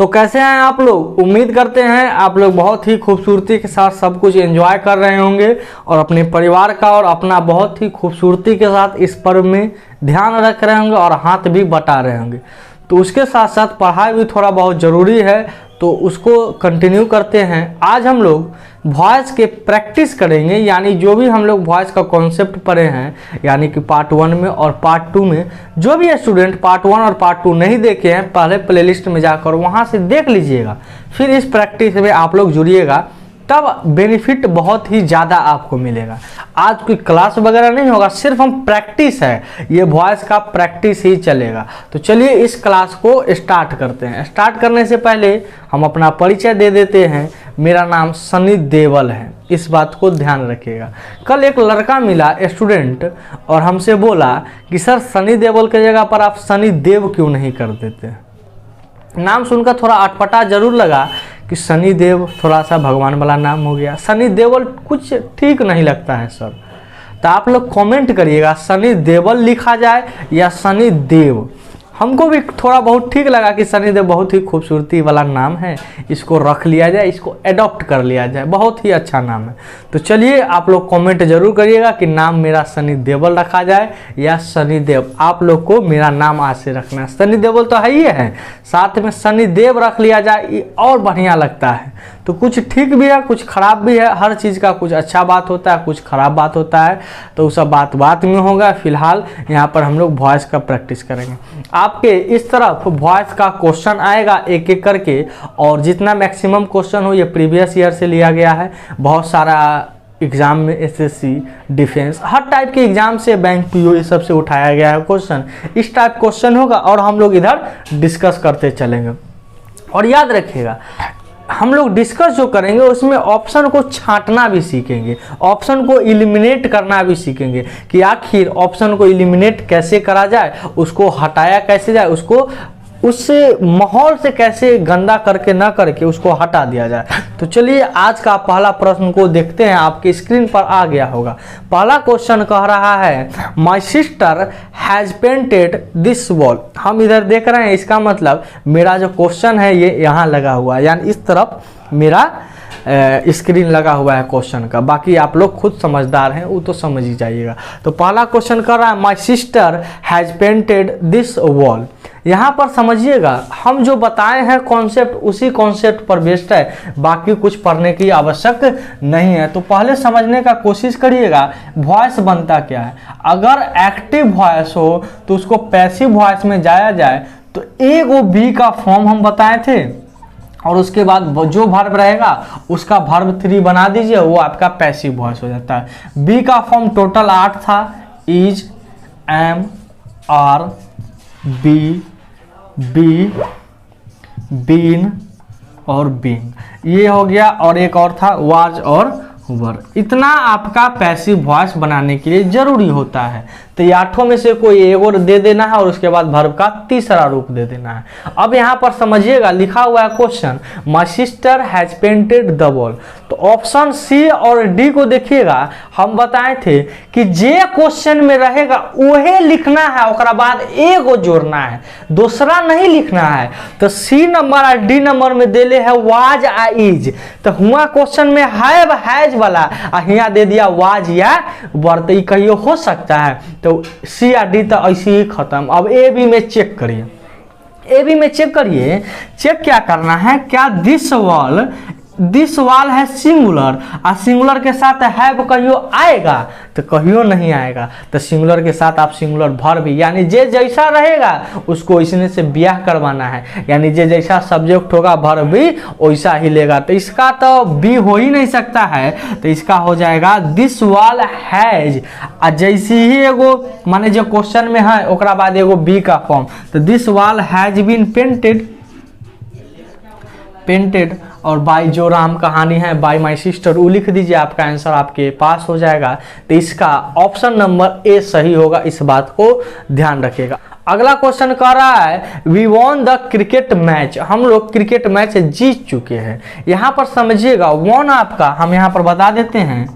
तो कैसे हैं आप लोग? उम्मीद करते हैं आप लोग बहुत ही खूबसूरती के साथ सब कुछ एंजॉय कर रहे होंगे और अपने परिवार का और अपना बहुत ही खूबसूरती के साथ इस पर्व में ध्यान रख रहे होंगे और हाथ भी बटा रहे होंगे। तो उसके साथ साथ पढ़ाई भी थोड़ा बहुत ज़रूरी है, तो उसको कंटिन्यू करते हैं। आज हम लोग वॉइस के प्रैक्टिस करेंगे, यानी जो भी हम लोग वॉइस का कॉन्सेप्ट पढ़े हैं, यानी कि पार्ट 1 में और पार्ट 2 में। जो भी स्टूडेंट पार्ट 1 और पार्ट 2 नहीं देखे हैं, पहले प्लेलिस्ट में जाकर वहाँ से देख लीजिएगा, फिर इस प्रैक्टिस में आप लोग जुड़िएगा, तब बेनिफिट बहुत ही ज़्यादा आपको मिलेगा। आज कोई क्लास वगैरह नहीं होगा, सिर्फ हम प्रैक्टिस है, ये वॉइस का प्रैक्टिस ही चलेगा। तो चलिए इस क्लास को स्टार्ट करते हैं। स्टार्ट करने से पहले हम अपना परिचय दे देते हैं। मेरा नाम सनी देवल है, इस बात को ध्यान रखिएगा। कल एक लड़का मिला स्टूडेंट और हमसे बोला कि सर सनी देवल के जगह पर आप सनी देव क्यों नहीं कर देते। नाम सुनकर थोड़ा अटपटा जरूर लगा कि सनी देव थोड़ा सा भगवान वाला नाम हो गया, सनी देवल कुछ ठीक नहीं लगता है सर। तो आप लोग कमेंट करिएगा सनी देवल लिखा जाए या सनी देव। हमको भी थोड़ा बहुत ठीक लगा कि सनी देव बहुत ही खूबसूरती वाला नाम है, इसको रख लिया जाए, इसको एडॉप्ट कर लिया जाए, बहुत ही अच्छा नाम है। तो चलिए आप लोग कमेंट जरूर करिएगा कि नाम मेरा सनी देवल रखा जाए या सनी देव। आप लोग को मेरा नाम आज से रखना है। सनी देवल तो है ही है, साथ में सनी देव रख लिया जाए, ये और बढ़िया लगता है। तो कुछ ठीक भी है, कुछ खराब भी है। हर चीज़ का कुछ अच्छा बात होता है, कुछ खराब बात होता है, तो सब बात बात में होगा। फिलहाल यहाँ पर हम लोग वॉइस का प्रैक्टिस करेंगे। आपके इस तरफ वॉइस का क्वेश्चन आएगा एक एक करके, और जितना मैक्सिमम क्वेश्चन हो ये प्रीवियस ईयर से लिया गया है। बहुत सारा एग्जाम में एसएससी, डिफेंस, हर टाइप के एग्जाम से, बैंक पीओ, ये सब से उठाया गया है क्वेश्चन। इस टाइप क्वेश्चन होगा और हम लोग इधर डिस्कस करते चलेंगे। और याद रखिएगा हम लोग डिस्कस जो करेंगे उसमें ऑप्शन को छांटना भी सीखेंगे, ऑप्शन को एलिमिनेट करना भी सीखेंगे कि आखिर ऑप्शन को एलिमिनेट कैसे करा जाए, उसको हटाया कैसे जाए, उसको उस माहौल से कैसे गंदा करके ना करके उसको हटा दिया जाए। तो चलिए आज का पहला प्रश्न को देखते हैं। आपके स्क्रीन पर आ गया होगा। पहला क्वेश्चन कह रहा है my sister has painted this wall. हम इधर देख रहे हैं, इसका मतलब मेरा जो क्वेश्चन है ये यहाँ लगा हुआ है, यानी इस तरफ मेरा स्क्रीन लगा हुआ है क्वेश्चन का। बाकी आप लोग खुद समझदार हैं, वो तो समझ ही जाइएगा। तो पहला क्वेश्चन कर रहा है my sister has painted this wall. यहाँ पर समझिएगा हम जो बताए हैं कॉन्सेप्ट, उसी कॉन्सेप्ट पर बेस्ड है, बाकी कुछ पढ़ने की आवश्यक नहीं है। तो पहले समझने का कोशिश करिएगा वॉइस बनता क्या है। अगर एक्टिव वॉइस हो तो उसको पैसिव वॉइस में जाया जाए तो ए वो बी का फॉर्म हम बताए थे, और उसके बाद जो वर्ब रहेगा उसका वर्ब 3 बना दीजिए, वो आपका पैसिव वॉइस हो जाता है। बी का फॉर्म टोटल 8 था, is, am, are, be, be, been और बीइंग, ये हो गया। और एक और था वाज और वर। इतना आपका पैसिव वॉइस बनाने के लिए जरूरी होता है। तो ये 8 में से कोई एक और दे देना है और उसके बाद वर्ब का तीसरा रूप दे देना है। अब यहाँ पर समझिएगा लिखा हुआ है question my sister has painted the wall. तो ऑप्शन सी और डी को देखिएगा, हम बताए थे कि जे क्वेश्चन में रहेगा वही लिखना है, और बाद ए को जोड़ना है, दूसरा नहीं लिखना है। तो सी नंबर और डी नंबर में देले है वाज आ इज। तो हुआ क्वेश्चन में हैव हैज वाला, यहाँ दे दिया वाज या वर। तो कहियो हो सकता है। तो सी या डी तो ऐसे ही खत्म। अब ए बी में चेक करिए, ए बी में चेक करिए। चेक क्या करना है, क्या दिस वॉल है सिंगुलर, और सिंगुलर के साथ हैव कहियो आएगा, तो कहियो नहीं आएगा। तो सिंगुलर के साथ आप सिंगुलर वर्ब भी, यानी जे जैसा रहेगा उसको इसने से ब्याह करवाना है, यानी जे जैसा सब्जेक्ट होगा वर्ब भी वैसा ही लेगा। तो इसका तो बी हो ही नहीं सकता है, तो इसका हो जाएगा दिस वॉल हैज। और जैसे ही एगो माने जो क्वेश्चन में है ओकरा बाद एगो बी का फॉर्म, तो this wall has been painted और बाय जो राम कहानी है बाय माय सिस्टर वो लिख दीजिए, आपका आंसर आपके पास हो जाएगा। तो इसका ऑप्शन नंबर ए सही होगा, इस बात को ध्यान रखिएगा। अगला क्वेश्चन कह रहा है we won the cricket match. हम लोग क्रिकेट मैच जीत चुके हैं। यहाँ पर समझिएगा वॉन आपका हम यहाँ पर बता देते हैं,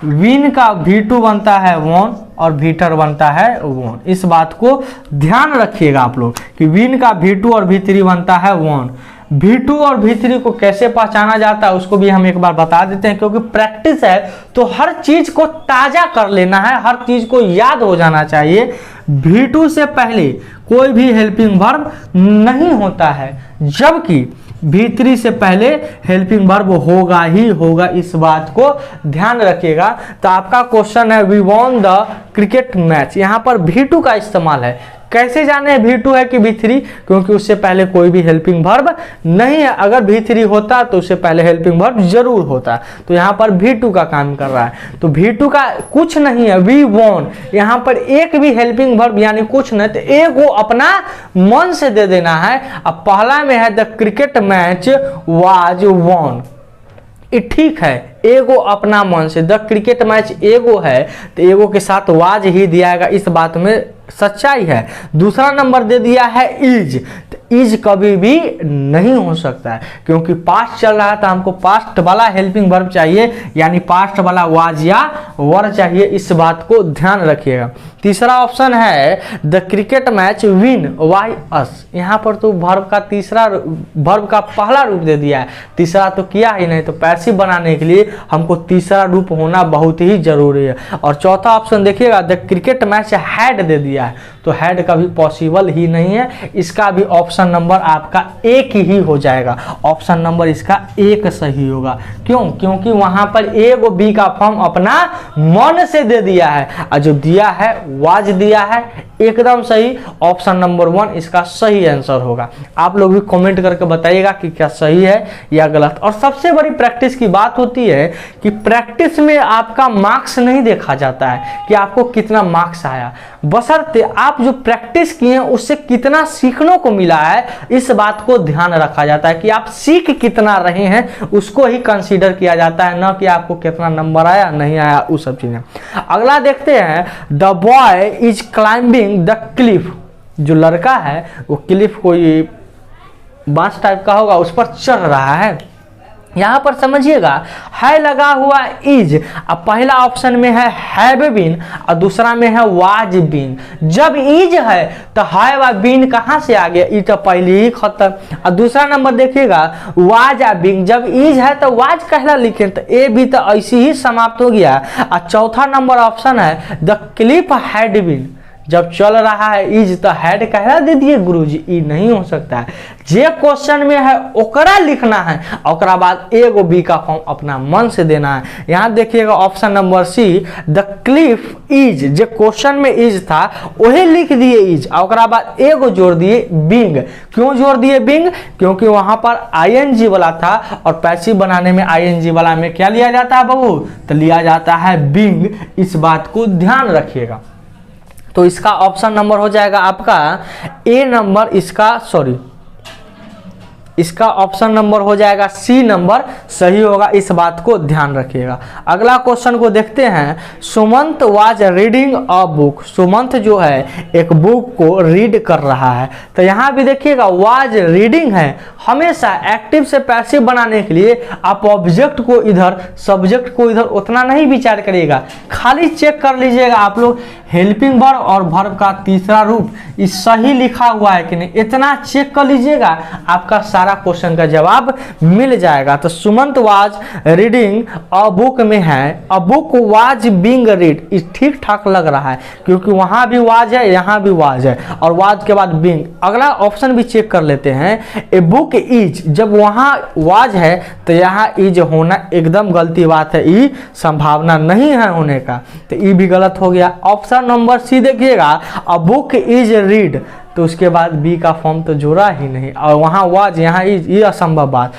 विन का V2 बनता है वॉन और भीटर बनता है वॉन। इस बात को ध्यान रखिएगा आप लोग कि विन का V2 और V3 बनता है वॉन। V2 और V3 को कैसे पहचाना जाता है उसको भी हम एक बार बता देते हैं, क्योंकि प्रैक्टिस है तो हर चीज को ताजा कर लेना है, हर चीज को याद हो जाना चाहिए। V2 से पहले कोई भी हेल्पिंग वर्ब नहीं होता है, जबकि V3 से पहले हेल्पिंग वर्ब होगा ही होगा, इस बात को ध्यान रखिएगा। तो आपका क्वेश्चन है we won the cricket match, यहाँ पर V2 का इस्तेमाल है। कैसे जाने V2 है कि V3, क्योंकि उससे पहले कोई भी हेल्पिंग वर्ब नहीं है। अगर V3 होता तो उससे पहले हेल्पिंग वर्ब जरूर होता, तो यहाँ पर V2 का काम कर रहा है। तो V2 का कुछ नहीं है, वी वॉन, यहाँ पर एक भी हेल्पिंग वर्ब यानी कुछ नहीं, तो एक वो अपना मन से दे देना है। अब पहला में है the cricket match was won, ठीक है, एगो अपना मन से, द क्रिकेट मैच एगो है तो एगो के साथ वाज ही दिया जाएगा, इस बात में सच्चाई है। दूसरा नंबर दे दिया है इज, तो इज कभी भी नहीं हो सकता है, क्योंकि पास्ट चल रहा है तो हमको पास्ट वाला हेल्पिंग वर्ब चाहिए, यानी पास्ट वाला वाज या वर चाहिए, इस बात को ध्यान रखिएगा। तीसरा ऑप्शन है the cricket match win by us, यहाँ पर तो वर्ब का तीसरा वर्ब का पहला रूप दे दिया है, तीसरा तो किया ही नहीं, तो पैसिव बनाने के लिए हमको तीसरा रूप होना बहुत ही जरूरी है। और चौथा ऑप्शन देखिएगा the cricket match had they दिया है, तो हैड कभी पॉसिबल ही नहीं है, इसका भी ऑप्शन नंबर आपका एक ही हो जाएगा, ऑप्शन नंबर इसका एक सही होगा। क्यों? क्योंकि वहां पर ए को बी का फॉर्म अपना मन से दे दिया है, और जो दिया है वाज दिया है, एकदम सही, ऑप्शन नंबर 1 इसका सही आंसर होगा। आप लोग भी कमेंट करके बताइएगा कि क्या सही है या गलत। और सबसे बड़ी प्रैक्टिस की बात होती है कि प्रैक्टिस में आपका मार्क्स नहीं देखा जाता है कि आपको कितना मार्क्स आया, बशर्ते आप जो प्रैक्टिस किए हैं उससे कितना सीखने को मिला है, इस बात को ध्यान रखा जाता है कि आप सीख कितना रहे हैं, उसको ही कंसीडर किया जाता है, ना कि आपको कितना नंबर आया नहीं आया, उस सब चीजें। अगला देखते हैं the boy is climbing the Cliff, जो लड़का है वो क्लिफ कोई बांस टाइप का होगा उस पर चढ़ रहा है। यहां पर समझिएगा है लगा हुआ इज, अब पहला ऑप्शन में है हैव बीन और दूसरा में है वाज बीन। जब इज है तो हैव और बीन कहां से आ गया, ई तो पहले ही खत्म। और दूसरा नंबर देखिएगा वाज और बीन, जब इज है तो वाज कहला लिखे, तो ए भी तो ऐसे ही समाप्त हो गया। और चौथा नंबर ऑप्शन है द क्लिफ हैड बीन, जब चल रहा है इज तो हैड कहला दे दिए गुरुजी, ई नहीं हो सकता है। जे क्वेश्चन में है ओकरा लिखना है, ओकरा बाद एगो बी का फॉर्म अपना मन से देना है। यहाँ देखिएगा option number see the Cliff is, J question में इज था वही लिख दिए इज, ओकरा बाद एगो जोड़ दिए बिंग। क्यों जोड़ दिए बिंग? क्योंकि वहां पर आईएनजी वाला था, और पैसिव बनाने में आईएनजी वाला में क्या लिया जाता है बाबू, तो लिया जाता है बिंग, इस बात को ध्यान रखिएगा। तो इसका ऑप्शन नंबर हो जाएगा आपका ए नंबर, इसका ऑप्शन नंबर हो जाएगा सी नंबर सही होगा, इस बात को ध्यान रखिएगा। अगला क्वेश्चन को देखते हैं। Sumant was reading a book, Sumant जो है एक बुक को रीड कर रहा है, तो यहाँ भी देखिएगा वाज रीडिंग है। हमेशा एक्टिव से पैसिव बनाने के लिए आप ऑब्जेक्ट को इधर सब्जेक्ट को इधर उतना नहीं विचार करिएगा, खाली चेक कर लीजिएगा आप लोग हेल्पिंग वर्ब और वर्ब का तीसरा रूप इस सही लिखा हुआ है कि नहीं, इतना चेक कर लीजिएगा, आपका सारा क्वेश्चन का जवाब मिल जाएगा। तो Sumant was reading a book में है अ बुक वाज बीइंग रीड, ठीक ठाक लग रहा है क्योंकि वहां भी वाज है यहाँ भी वाज है और वाज के बाद बीइंग। अगला ऑप्शन भी चेक कर लेते हैं, ए बुक इज, जब वहां वाज है तो यहाँ इज होना एकदम गलती बात है, ई संभावना नहीं है होने का, तो ई भी गलत हो गया। ऑप्शन नंबर सी देखिएगा अ बुक इज रीड, तो उसके बाद बी का फॉर्म तो जोड़ा ही नहीं और वहाँ वाज यहाँ इज, ये असंभव बात।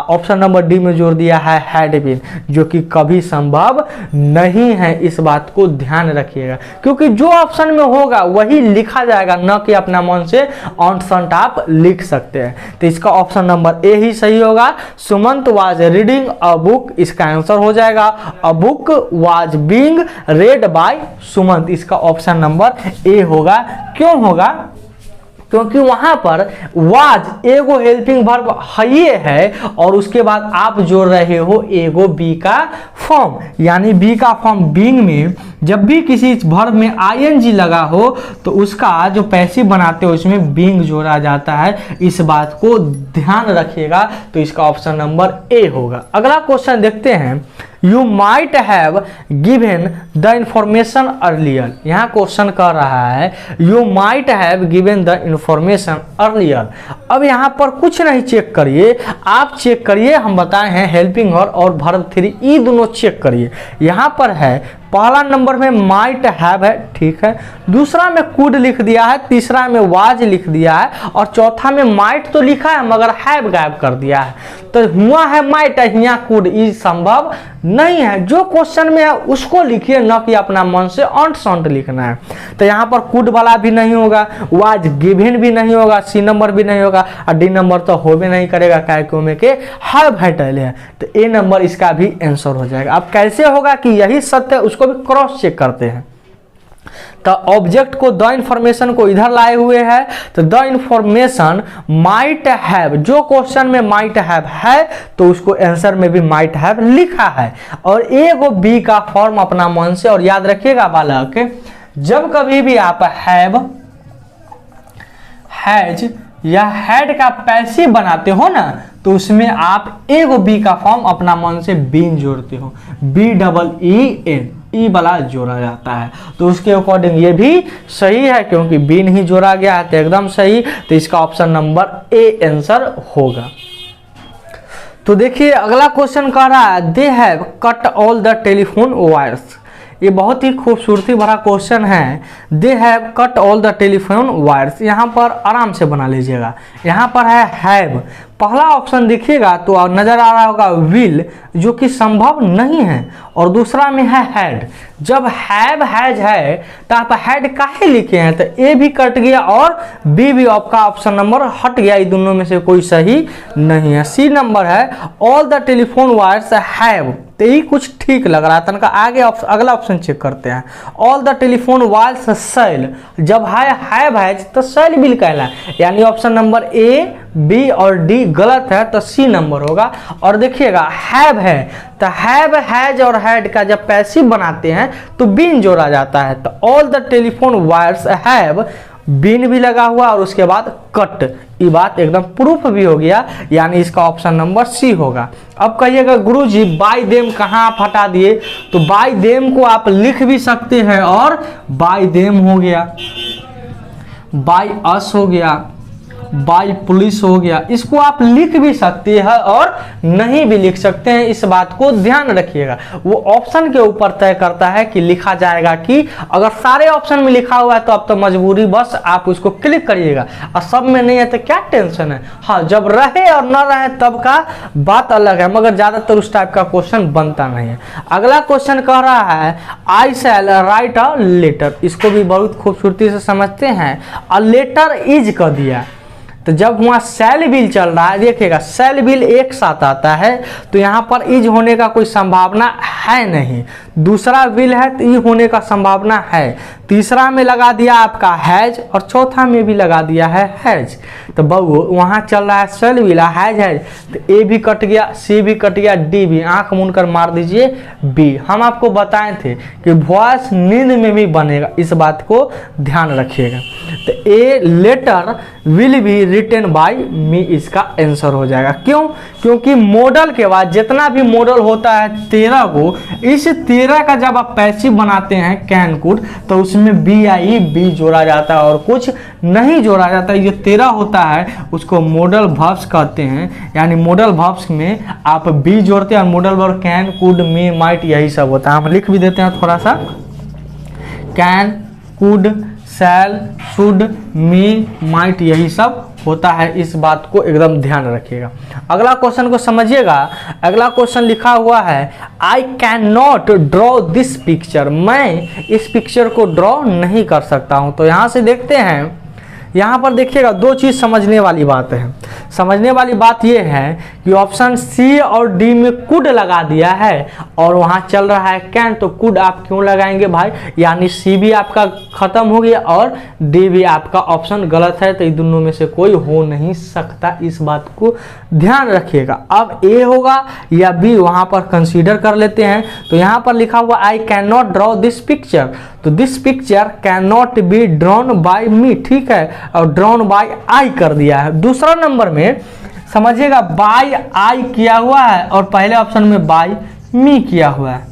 ऑप्शन नंबर डी में जोड़ दिया है हैड बीन, जो कि कभी संभव नहीं है, इस बात को ध्यान रखिएगा क्योंकि जो ऑप्शन में होगा वही लिखा जाएगा, न कि अपना मन से ऑन संट आप लिख सकते हैं। तो इसका ऑप्शन नंबर ए ही सही होगा। Sumant was reading a book, इसका आंसर हो जाएगा a book was being read by Sumant, इसका ऑप्शन नंबर ए होगा। क्यों होगा? क्योंकि वहां पर वाज एगो हेल्पिंग वर्ब है है और उसके बाद आप जोड़ रहे हो एगो बी का फॉर्म, यानी बी का फॉर्म बीइंग में जब भी किसी वर्ब में आईएनजी लगा हो तो उसका जो पैसिव बनाते हो उसमें बीइंग जोड़ा जाता है। इस बात को ध्यान रखिएगा। तो इसका ऑप्शन नंबर ए होगा। अगला क्वेश्चन देखते हैं, you might have given the information earlier. यहाँ क्वेश्चन कर रहा है you might have given the information earlier. अब यहाँ पर कुछ नहीं चेक करिए, आप चेक करिए, हम बताए हैं हेल्पिंग और वर्ब 3 ये दोनों चेक करिए। यहाँ पर है पहला नंबर में माइट हैव है, ठीक है, दूसरा में कुड लिख दिया है, तीसरा में वाज लिख दिया है और चौथा में माइट तो लिखा है मगर हैव गायब कर दिया है। तो हुआ है माइट, यहाँ कुड, ये संभव नहीं है। जो क्वेश्चन में है उसको लिखिए, न कि अपना मन से अंट संट लिखना है। तो यहाँ पर कुड वाला भी नहीं होगा, वाज गिवन भी नहीं होगा, सी नंबर भी नहीं होगा और डी नंबर तो हो भी नहीं करेगा क्यों में के हैव हटल है। तो ए नंबर इसका भी आंसर हो जाएगा। अब कैसे होगा कि यही सत्य है, उसको भी क्रॉस चेक करते हैं। तो ऑब्जेक्ट को द इंफॉर्मेशन को इधर लाए हुए है, तो द इंफॉर्मेशन माइट हैव, जो क्वेश्चन में माइट हैव है तो उसको आंसर में भी माइट हैव लिखा है और एगो बी का फॉर्म अपना मन से। और याद रखिएगा बालक, जब कभी भी आप हैव, हैज या हैड का पैसिव बनाते हो ना तो उसमें आप एगो बी का फॉर्म अपना मन से बीन जोड़ते हो, बी डबल ई एन, ई वाला जोड़ा जाता है। तो उसके अकॉर्डिंग ये भी सही है क्योंकि बीन ही जोड़ा गया है, तो एकदम सही। तो इसका ऑप्शन नंबर ए आंसर होगा। तो देखिए अगला क्वेश्चन कह रहा है they have cut all the telephone wires. ये बहुत ही खूबसूरती भरा क्वेश्चन है। They have cut all the telephone wires, यहाँ पर आराम से बना लीजिएगा। यहाँ पर है हैव, पहला ऑप्शन देखिएगा तो नजर आ रहा होगा विल, जो कि संभव नहीं है, और दूसरा में है हैड। जब हैव हैज है तो आप हैड काहे लिखे हैं, तो ए भी कट गया और बी भी आपका ऑप्शन नंबर हट गया। ये दोनों में से कोई सही नहीं है। सी नंबर है all the telephone wires have, तो ये कुछ ठीक लग रहा है। तनका आगे अगला ऑप्शन चेक करते हैं। All the telephone wires sell, जब है हैव हैज तो सेल बिल कहला, यानी ऑप्शन नंबर ए बी और डी गलत है, तो सी नंबर होगा। और देखिएगा हैव है तो हैव हैज और हैड का जब पैसिव बनाते हैं तो बीन जोड़ा जाता है। तो all the telephone wires have, been भी लगा हुआ और उसके बाद कट, ये बात एकदम प्रूफ भी हो गया, यानी इसका ऑप्शन नंबर सी होगा। अब कहिएगा गुरुजी बाय देम कहाँ आप हटा दिए, तो बाय देम को आप लिख भी सकते हैं और बाय देम हो गया, बाय अस हो गया, बाय पुलिस हो गया, इसको आप लिख भी सकते हैं और नहीं भी लिख सकते हैं। इस बात को ध्यान रखिएगा। वो ऑप्शन के ऊपर तय करता है कि लिखा जाएगा कि, अगर सारे ऑप्शन में लिखा हुआ है तो अब तो मजबूरी बस आप उसको क्लिक करिएगा, और सब में नहीं है तो क्या टेंशन है। हाँ, जब रहे और न रहे तब का बात अलग है, मगर ज्यादातर उस टाइप का क्वेश्चन बनता नहीं है। अगला क्वेश्चन कह रहा है आई शैल राइट अ लेटर, इसको भी बहुत खूबसूरती से समझते हैं। अ लेटर इज कह दिया, तो जब वहाँ सेल बिल चल रहा है, देखिएगा सेल बिल एक साथ आता है तो यहाँ पर इज होने का कोई संभावना है नहीं। दूसरा बिल है तो ई होने का संभावना है। तीसरा में लगा दिया आपका हैज और चौथा में भी लगा दिया है हैज। तो बहु वहाँ चल रहा है सेल बिल हैज हैज, तो ए भी कट गया, सी भी कट गया, डी भी, आंख मूंद कर मार दीजिए बी। हम आपको बताए थे कि वॉइस नींद में भी बनेगा, इस बात को ध्यान रखिएगा। तो a letter will be written by me, इसका आंसर हो जाएगा। क्यों? क्योंकि मॉडल के बाद जितना भी मॉडल होता है 13 को, इस 13 का जब आप पैसिव बनाते हैं कैन कुड तो उसमें बी आई बी जोड़ा जाता है और कुछ नहीं जोड़ा जाता है। ये 13 होता है उसको मॉडल वर्ब्स कहते हैं, यानी मॉडल वर्ब्स में आप बी जोड़ते हैं और modal verb can could me might यही सब होता है। हम लिख भी देते हैं थोड़ा सा, can could shall should may might यही सब होता है। इस बात को एकदम ध्यान रखिएगा। अगला क्वेश्चन को समझिएगा। अगला क्वेश्चन लिखा हुआ है आई can not draw this picture, मैं इस पिक्चर को ड्रॉ नहीं कर सकता हूं। तो यहां से देखते हैं यहाँ पर देखिएगा दो चीज़ समझने वाली बात है। समझने वाली बात ये है कि ऑप्शन सी और डी में कुड लगा दिया है और वहाँ चल रहा है कैन, तो कुड आप क्यों लगाएंगे भाई, यानी सी भी आपका खत्म हो गया और डी भी आपका ऑप्शन गलत है। तो इन दोनों में से कोई हो नहीं सकता, इस बात को ध्यान रखिएगा। अब ए होगा या बी वहाँ पर कंसीडर कर लेते हैं। तो यहाँ पर लिखा हुआ I can not draw this picture, तो this picture can not be drawn by me, ठीक है, और ड्रॉन बाय आई कर दिया है। दूसरा नंबर में समझिएगा बाय आई किया हुआ है और पहले ऑप्शन में बाय मी किया हुआ है।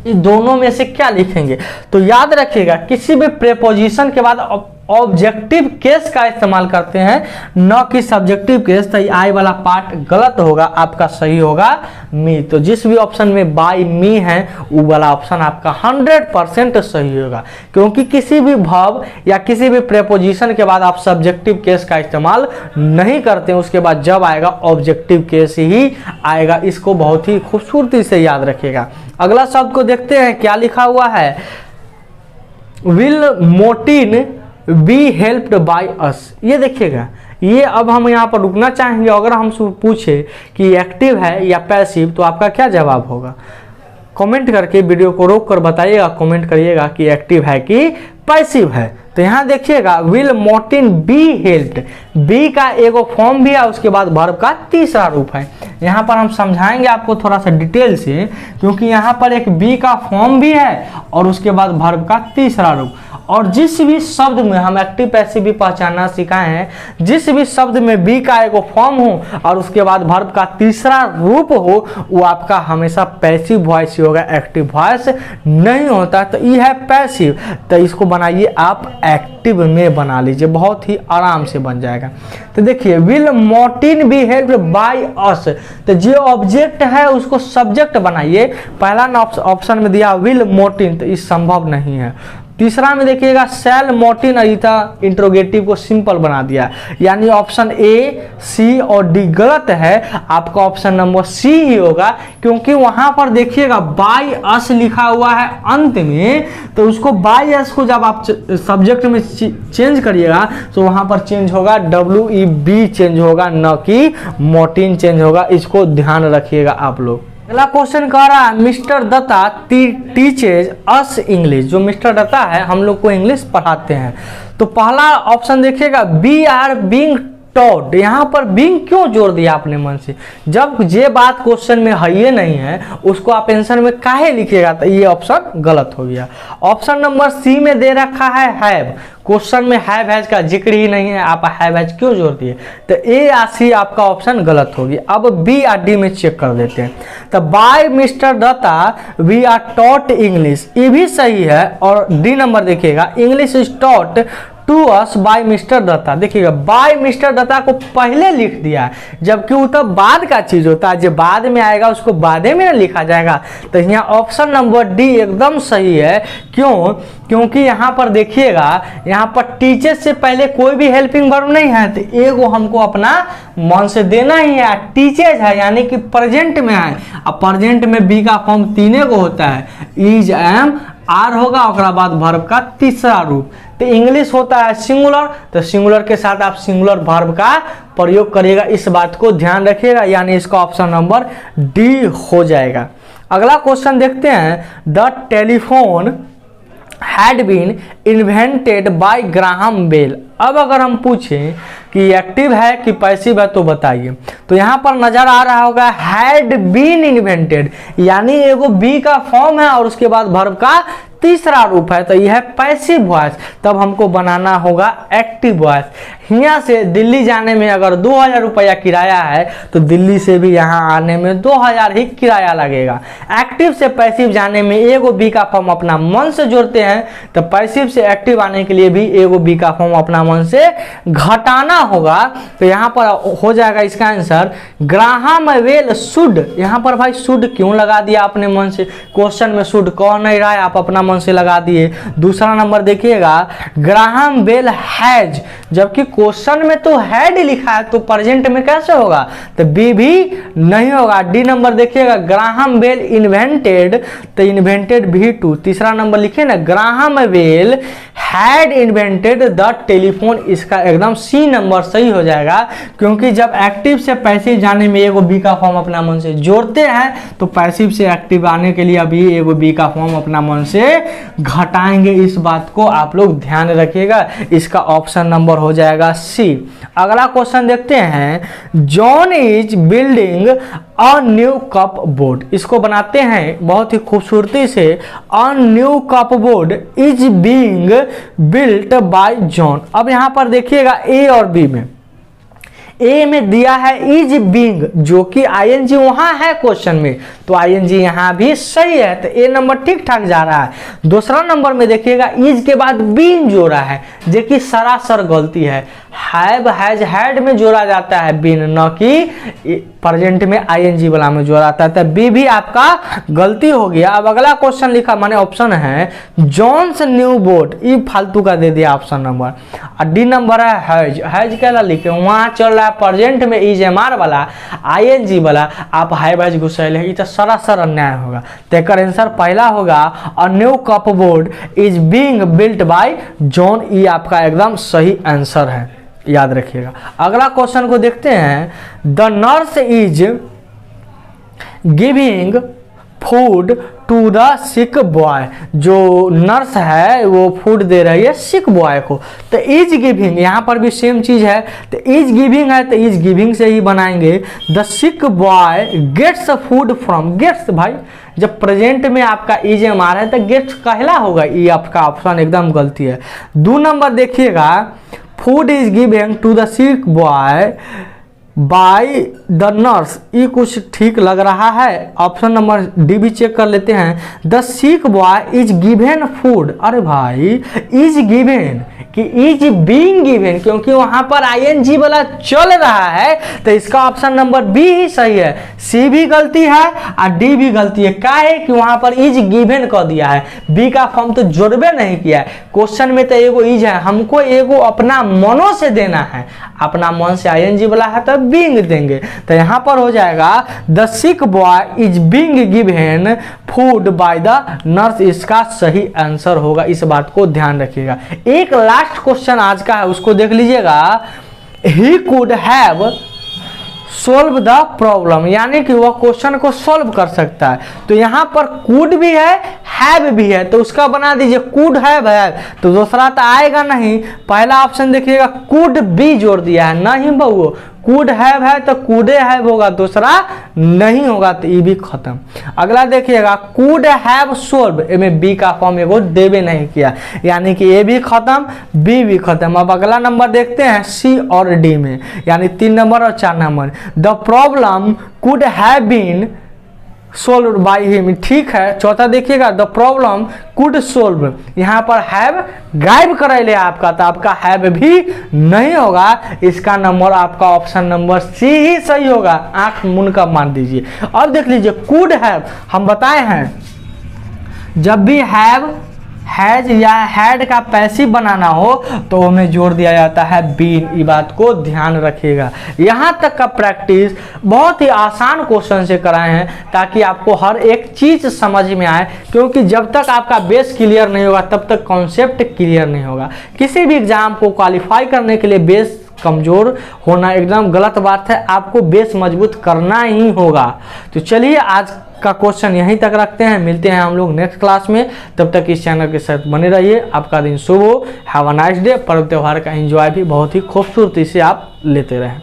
इन दोनों में से क्या लिखेंगे, तो याद रखिएगा किसी भी प्रेपोजिशन के बाद ऑब्जेक्टिव केस का इस्तेमाल करते हैं, न कि सब्जेक्टिव केस। तो आई वाला पार्ट गलत होगा, आपका सही होगा मी। तो जिस भी ऑप्शन में बाय मी है वो वाला ऑप्शन आपका 100% सही होगा, क्योंकि किसी भी वर्ब या किसी भी प्रेपोजिशन के बाद आप सब्जेक्टिव केस का इस्तेमाल नहीं करते हैं। उसके बाद जब आएगा ऑब्जेक्टिव केस ही आएगा। इसको बहुत ही खूबसूरती से याद रखिएगा। अगला शब्द को देखते हैं क्या लिखा हुआ है, विल मोटिन बी हेल्प्ड बाय अस। ये देखिएगा, ये अब हम यहाँ पर रुकना चाहेंगे। अगर हमसे पूछे कि एक्टिव है या पैसिव तो आपका क्या जवाब होगा, कमेंट करके वीडियो को रोक कर बताइएगा, कमेंट करिएगा कि एक्टिव है कि पैसिव है। तो यहाँ देखिएगा विल मोटिन बी हेल्प्ड, बी का एगो फॉर्म भी है, उसके बाद वर्ब का तीसरा रूप है। यहाँ पर हम समझाएंगे आपको थोड़ा सा डिटेल से, क्योंकि यहाँ पर एक बी का फॉर्म भी है और उसके बाद वर्ब का तीसरा रूप। और जिस भी शब्द में हम एक्टिव पैसिव भी पहचानना सिखाए हैं, जिस भी शब्द में बी का एगो फॉर्म हो और उसके बाद वर्ब का तीसरा रूप हो, वो आपका हमेशा पैसिव वॉइस ही होगा, एक्टिव वॉइस नहीं होता। तो ये है पैसिव। तो इसको बनाइए आप एक्टिव में बना लीजिए, बहुत ही आराम से बन जाएगा। तो देखिए विल मोटिन बी हेल्प्ड बाय अस, तो जो ऑब्जेक्ट है उसको सब्जेक्ट बनाइए। पहला ऑप्शन में दिया विल मोटिन, तो ये संभव नहीं है। तीसरा में देखिएगा सेल मोटिन अइथा, इंट्रोगेटिव को सिंपल बना दिया, यानी ऑप्शन ए, सी और डी गलत है। आपका ऑप्शन नंबर सी ही होगा, क्योंकि वहां पर देखिएगा बाय अस लिखा हुआ है अंत में, तो उसको बाय अस को जब आप सब्जेक्ट में चेंज करिएगा तो वहां पर चेंज होगा WEB चेंज होगा, न कि मोटिन चेंज होगा। इसको ध्यान रखिएगा आप लोग। अगला क्वेश्चन कह रहा है मिस्टर दत्ता टीचेज अस इंग्लिश, जो मिस्टर दत्ता है हम लोग को इंग्लिश पढ़ाते हैं। तो पहला ऑप्शन देखिएगा बी आर बीइंग टॉट, यहाँ पर बीइंग क्यों जोड़ दिया अपने मन से, जब ये बात क्वेश्चन में है ये नहीं है, उसको आप आंसर में काहे लिखिएगा, तो ये ऑप्शन गलत हो गया। ऑप्शन नंबर सी में दे रखा है हैव, क्वेश्चन में हैव हैज का जिक्र ही नहीं है, आप हैव हैज क्यों जोड़ दिए, तो ए या सी आपका ऑप्शन गलत हो गया। अब बी या डी में चेक कर देते हैं। तो by mister Datta we are taught English, ये भी सही है। और डी नंबर देखिएगा English is taught to us by mister Datta, देखिएगा बाय मिस्टर दत्ता को पहले लिख दिया, जबकि वो तो बाद का चीज होता है, जो बाद में आएगा उसको बाद में ना लिखा जाएगा। तो यहाँ ऑप्शन नंबर डी एकदम सही है। क्यों, क्योंकि यहाँ पर देखिएगा, यहाँ पर टीचर से पहले कोई भी हेल्पिंग वर्ब नहीं है, तो एगो हमको अपना मन से देना ही है। टीचर्स है यानी कि प्रेजेंट में है, अब प्रेजेंट में बी का फॉर्म तीने को होता है, इज, एम, आर होगा, और बाद वर्ब का तीसरा रूप। तो इंग्लिश होता है सिंगुलर, तो सिंगुलर के साथ आप सिंगुलर वर्ब का प्रयोग करिएगा, इस बात को ध्यान रखिएगा, यानी इसका ऑप्शन नंबर डी हो जाएगा। अगला क्वेश्चन देखते हैं, the telephone had been invented by Graham Bell. अब अगर हम पूछें कि एक्टिव है कि पैसिव है तो बताइए, तो यहाँ पर नजर आ रहा होगा हैड बीन इन्वेंटेड, यानी एगो बी का फॉर्म है और उसके बाद वर्ब का तीसरा रूप है, तो यह है पैसिव वॉइस। तब हमको बनाना होगा एक्टिव वॉइस। यहाँ से दिल्ली जाने में अगर 2000 रुपया किराया है तो दिल्ली से भी यहाँ आने में 2000 ही किराया लगेगा। एक्टिव से पैसिव जाने में एगो बी का फॉर्म अपना मन से जोड़ते हैं, तो पैसिव से एक्टिव आने के लिए भी एगो बी का फॉर्म अपना मन से घटाना होगा। तो यहाँ पर हो जाएगा इसका आंसर ग्राहम बेल शुड। यहाँ पर भाई शुड क्यों लगा दिया अपने मन से, क्वेश्चन में शुड कह नहीं रहा है, आप अपना मन से लगा दिए। दूसरा नंबर देखिएगा ग्राहम बेल हैज, जबकि क्वेश्चन में तो हैड लिखा है तो प्रेजेंट में कैसे होगा, तो बी भी नहीं होगा। डी नंबर देखिएगा ग्राहम बेल इन्वेंटेड, तो इन्वेंटेड भी टू। तीसरा नंबर लिखिए ना Graham Bell had invented the telephone, इसका एकदम सी नंबर सही हो जाएगा, क्योंकि जब एक्टिव से पैसिव जाने में एगो बी का फॉर्म अपना मन से जोड़ते हैं तो पैसिव से एक्टिव आने के लिए अभी एगो बी का फॉर्म अपना मन से घटाएंगे। इस बात को आप लोग ध्यान रखिएगा, इसका ऑप्शन नंबर हो जाएगा सी। अगला क्वेश्चन देखते हैं John is building a new cup board, इसको बनाते हैं बहुत ही खूबसूरती से। A new cup board is being built by John. अब यहां पर देखिएगा ए और बी में, ए में दिया है इज बीइंग, जो कि आईएनजी वहां है क्वेश्चन में, तो आईएनजी यहां भी सही है, तो ए नंबर ठीक ठाक जा रहा है। दूसरा नंबर में देखिएगा इज के बाद बीइंग जोड़ा है, जो कि सरासर गलती है। हैव हैज हैड में जोड़ा जाता है बीन, न कि प्रेजेंट में आईएनजी वाला में जोड़ा जाता है, तो बी भी आपका गलती हो गया। अब अगला क्वेश्चन लिखा माने ऑप्शन है जॉन्स न्यू बोट, ये फालतू का दे दिया ऑप्शन नंबर। और डी नंबर है हैज, हैज क्या लिखे वहां चल रहा है प्रेजेंट में इज एम आर वाला आईएनजी वाला, आप हैव हैज घुसैले, ये तो सरासर अन्याय होगा। तो एक आंसर पहला होगा a new cup board is being built by John, ये आपका एकदम सही आंसर है, याद रखिएगा। अगला क्वेश्चन को देखते हैं the nurse is giving food to the sick boy, जो नर्स है वो फूड दे रही है सिक बॉय को, तो इज गिविंग यहाँ पर भी सेम चीज है, तो इज गिविंग है तो इज गिविंग से ही बनाएंगे। The sick boy gets food from, gets भाई जब प्रेजेंट में आपका इज एम आ रहा है तो गेट्स कहला होगा, ये आपका ऑप्शन एकदम गलती है। 2 नंबर देखिएगा food is given to the sick boy by the nurse, ये कुछ ठीक लग रहा है। ऑप्शन नंबर डी भी चेक कर लेते हैं। The sick boy is given food, अरे भाई इज गिवन कि इज बीइंग गिवन, क्योंकि वहां पर आईएनजी वाला चल रहा है, तो इसका ऑप्शन नंबर बी ही सही है। सी भी गलती है और डी भी गलती है, क्या है कि वहां पर इज गिवन कर दिया है, बी का फॉर्म तो जोड़बे नहीं किया है। क्वेश्चन में तो एगो इज है, हमको एगो अपना मनो से देना है, अपना मन से आईएनजी वाला है तो बीइंग देंगे, तो यहां पर हो जाएगा the sick boy is being given food by the nurse, इसका सही आंसर होगा, इस बात को ध्यान रखिएगा। एक लास्ट क्वेश्चन आज का है उसको देख लीजिएगा, he could have solve the problem, यानी कि वह क्वेश्चन को सोल्व कर सकता है, तो यहां पर कुड भी है हैव भी है, तो उसका बना दीजिए कुड हैव है, तो दूसरा तो आएगा नहीं। पहला ऑप्शन देखिएगा कुड बी जोड़ दिया है, नहीं बहु कुड हैव है तो कुडे हैव होगा, दूसरा नहीं होगा, तो ये भी खत्म। अगला देखिएगा कुड हैव सोल्व, में बी का फॉर्म एगो देवे नहीं किया, यानी कि ए भी खत्म बी भी खत्म। अब अगला नंबर देखते हैं सी और डी में, यानी 3 नंबर और 4 number. The problem could have been solved by him, ठीक है। चौथा देखिएगा द प्रॉब्लम कुड सोल्व, यहाँ पर हैव गायब करे आपका, तो आपका हैव भी नहीं होगा, इसका नंबर आपका ऑप्शन नंबर सी ही सही होगा, आंख मुन का मान दीजिए। अब देख लीजिए कुड हैव हम बताए हैं, जब भी हैव हैज या हैड का पैसिव बनाना हो तो हमें जोड़ दिया जाता है बीन, ये बात को ध्यान रखिएगा। यहाँ तक का प्रैक्टिस बहुत ही आसान क्वेश्चन से कराए हैं, ताकि आपको हर एक चीज समझ में आए, क्योंकि जब तक आपका बेस क्लियर नहीं होगा तब तक कॉन्सेप्ट क्लियर नहीं होगा। किसी भी एग्जाम को क्वालिफाई करने के लिए बेस कमजोर होना एकदम गलत बात है, आपको बेस मजबूत करना ही होगा। तो चलिए आज का क्वेश्चन यहीं तक रखते हैं, मिलते हैं हम लोग नेक्स्ट क्लास में, तब तक इस चैनल के साथ बने रहिए। आपका दिन शुभ हो, हैव अ नाइस डे। पर्व त्योहार का एंजॉय भी बहुत ही खूबसूरती से आप लेते रहें।